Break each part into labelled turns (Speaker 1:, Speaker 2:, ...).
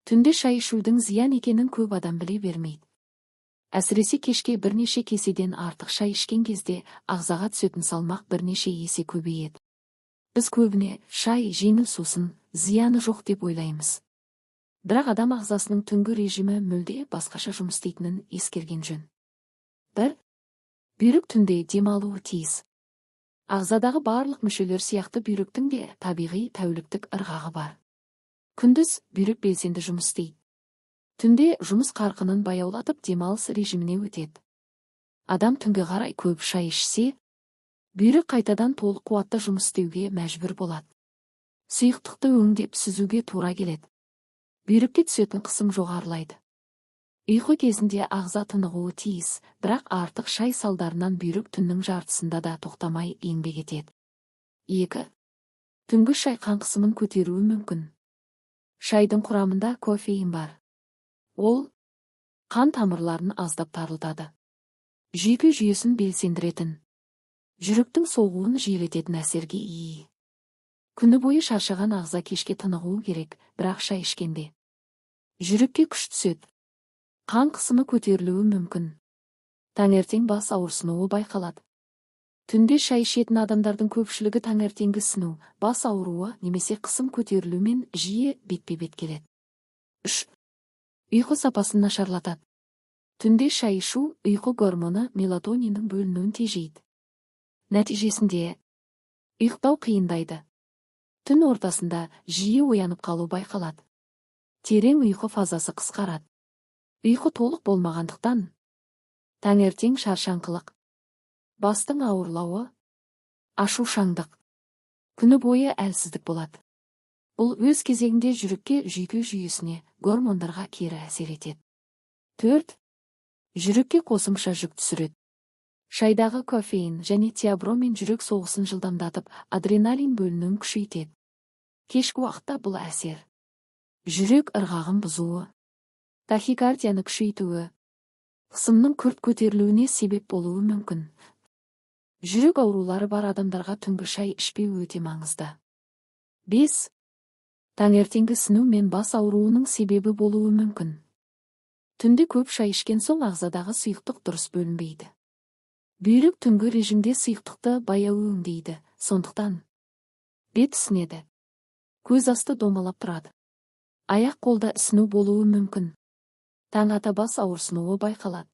Speaker 1: Түнде шай ішудің зиян екенін көп адам біле бермейді. Әсіресе кешке бірнеше кеседен артық шай ішкен кезде ағзаға түсетін салмақ бірнеше есе көбейеді. Біз көбіне шай жеңіл сусын, зияны жоқ деп ойлаймыз. Бірақ адам ағзасының түнгі режимі мүлде басқаша жұмыс істейтінін ескерген жөн. 1. Бүйрек түнде демалуы тиіс. Ағзадағы барлық мүшелер сияқты бүйректің де табиғи тәуліктік ырғағы бар. Күндіз бүйрек белсенді жұмыс істейді. Түнде жұмыс қарқынын баяулатып демалыс режиміне өтеді. Адам түнге қарай көп шай ішсе, бүйрек қайтадан толық қуатты жұмыс істеуге мәжбүр болады. Сұйықтықты өңдеп сүзуге тура келеді. Бүйрекке түсетін қысым жоғарылайды. Ұйқы кезінде ағза тынығуы тиіс, бірақ артық шай салдарынан бүйрек түннің жартысында да тоқтамай еңбек етеді. 2. Түнгі шай қан қысымын көтеруі мүмкін. Шайдың құрамында кофеин бар. Ол қан тамырларын аздап тарылтады. Жүйке жүйесін белсендіретін, жүректің соғуын жиілететін әсерге ие. Күні бойы шаршаған ағза кешке тынығуы керек, бірақ шай ішкенде жүрекке күш түседі. Қан қысымы көтерілуі мүмкін. Таңертең бас ауырсынуы байқалады. Түнде шай ішетін адамдардың көпшілігі таңертеңгі ісіну, бас ауруы немесе қысым көтерілуімен жиі бетпе-бет келеді. 3. Ұйқы сапасын нашарлатады. Түнде шай ішу ұйқы гормоны мелатониннің бөлінуін тежейді. Нәтижесінде ұйықтау қиындайды. Түн ортасында жиі оянып қалу байқалады. Терең ұйқы фазасы қысқарады. Ұйқы толық болмағандықтан таңертең шаршаңқылық, бастың ауырлауы, ашушаңдық, күні бойы әлсіздік болады. Бұл өз кезегінде жүрекке, жүйке жүйесіне, гормондарға кері әсер етеді. 4. Жүрекке қосымша жүк түсіреді. Шайдағы кофеин және теобромин жүрек соғысын жылдамдатып, адреналин бөлінуін күшейтеді. Кешкі уақытта бұл әсер жүрек ырғағын бұзуы, тахикардияны күшейтуі, қысымның күрт көтерілуіне себеп болуы мүмкін. Жүрек аурулары бар адамдарға түнгі шай ішпеу өте маңызды. 5. Таңертеңгі ісіну мен бас ауруының себебі болуы мүмкін. Түнде көп шай ішкен соң ағзадағы сұйықтық дұрыс бөлінбейді. Бүйрек түнгі режимде сұйықтықты баяу өңдейді, сондықтан бет ісінеді, көз асты домалап тұрады. Аяқ қолда ісіну болуы мүмкін. Таң ата бас ауырсынуы байқалады.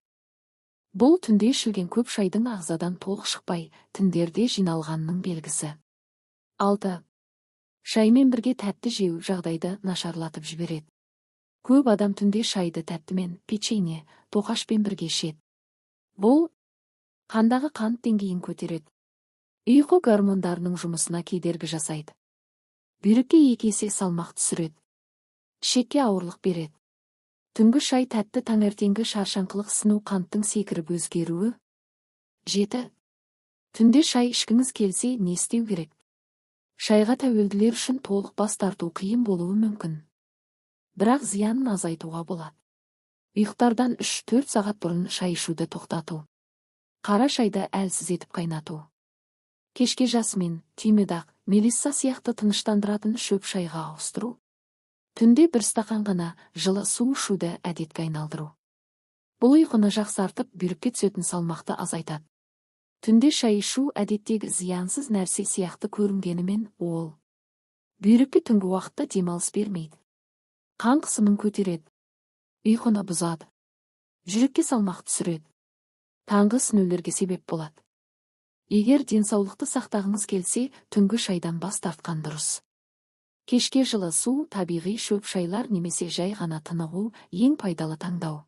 Speaker 1: Бұл түнде ішілген көп шайдың ағзадан толық шықпай, тіндерде жиналғанның белгісі. 6. Шаймен бірге тәтті жеу жағдайды нашарлатып жібереді. Көп адам түнде шайды тәттімен, печенье, тоқашпен бірге ішеді. Бұл қандағы қант деңгейін көтереді. Ұйқы гормондарының жұмысына кедергі жасайды. Бүйрекке 2 есе салмақ түсіреді. Ішекке ауырлық береді. Түнгі шай тәтті таңертеңгі шаршаңқылық сыну қанттың секіріп өзгеруі. 7. Түнде шай ішкіңіз келсе не істеу керек? Шайға тәуелділер үшін толық бас тарту қиын болуы мүмкін. Бірақ зиянын азайтуға болады. Ұйықтардан 3-4 сағат бұрын шай ішуді тоқтату. Қара шайды әлсіз етіп қайнату. Кешке жасмин, түймедақ, мелисса сияқты тыныштандыратын шөп шайға ауыстыру. Түнде 1 стақан ғана жылы су ішуді әдетке айналдыру. Бұл ұйқыны жақсартып, бүйрекке түсетін салмақты азайтады. Түнде шай ішу әдеттегі зиянсыз нәрсе сияқты көрінгенімен ол бүйрекке түнгі уақытта демалыс бермейді. Қан қысымын көтереді, ұйқыны бұзады, жүрекке салмақ түсіреді, таңғы ісінулерге себеп болады. Егер денсаулықты сақтағыңыз келсе, түнгі шайдан бас тартқан дұрыс. Кешке жылы су, табиғи шөп шайлар немесе жай ғана тынығу ең пайдалы таңдау.